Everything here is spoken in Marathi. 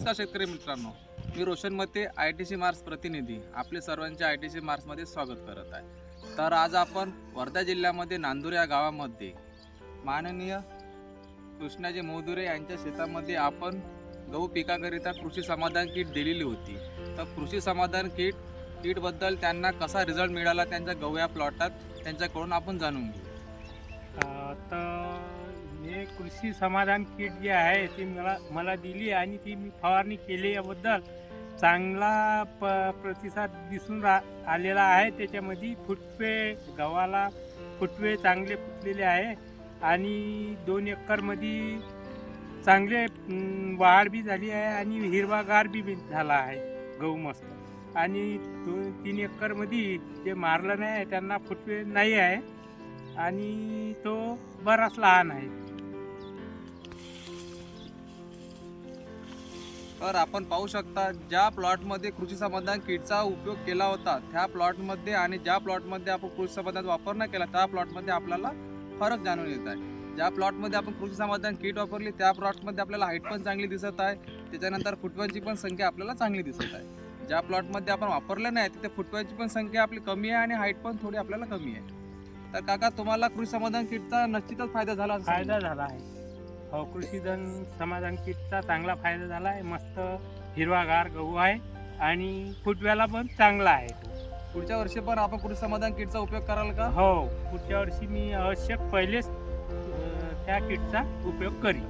नमस्कार शेतकरी मित्रांनो, मी रोशन मते ITC मार्स प्रतिनिधी आपले सर्वांचे ITC मार्समध्ये स्वागत करत आहे. तर आज आपण वर्धा जिल्ह्यामध्ये नांदूर या गावामध्ये माननीय कृष्णाजी मोदुरे यांच्या शेतामध्ये आपण गहू पिकाकरिता कृषी समाधान किट दिलेली होती. तर कृषी समाधान किटबद्दल त्यांना कसा रिझल्ट मिळाला त्यांच्या गहू या प्लॉटात त्यांच्याकडून आपण जाणून घेऊ. तर हे कृषी समाधान किट जे आहे ती मला दिली आणि ती मी फवारणी केली याबद्दल चांगला प्रतिसाद दिसून आलेला आहे. त्याच्यामध्ये फुटवे गव्हाला फुटवे चांगले फुटलेले आहे आणि 2 एकरमध्ये चांगले वाढ बी झाली आहे आणि हिरवागार बी झाला आहे गहू मस्त. आणि 2-3 एकरमध्ये जे मारलं नाही त्यांना फुटवे नाही आहे आणि तो बराच लहान आहे. तर आपण पाहू शकता ज्या प्लॉटमध्ये कृषी समाधान किटचा उपयोग केला होता त्या प्लॉटमध्ये आणि ज्या प्लॉटमध्ये आपण कृषी समाधान वापर नाही केला त्या प्लॉटमध्ये आपल्याला फरक जाणून येत आहे. ज्या प्लॉटमध्ये आपण कृषी समाधान किट वापरली त्या प्लॉटमध्ये आपल्याला हाईट पण चांगली दिसत आहे, त्याच्यानंतर फुटव्यांची पण संख्या आपल्याला चांगली दिसत आहे. ज्या प्लॉटमध्ये आपण वापरलं नाही तिथे फुटव्यांची पण संख्या आपली कमी आहे आणि हाईट पण थोडी आपल्याला कमी आहे. तर काका, तुम्हाला कृषी समाधान किटचा निश्चितच फायदा झाला आहे. हो, कृषी समाधान किटचा चांगला फायदा झाला आहे. मस्त हिरवागार गहू आहे आणि फुटव्याला पण चांगला आहे. पुढच्या वर्षी पण आपण कृषी समाधान किटचा उपयोग कराल का? हो, पुढच्या वर्षी मी आवश्यक पहिलेच त्या किटचा उपयोग करीन.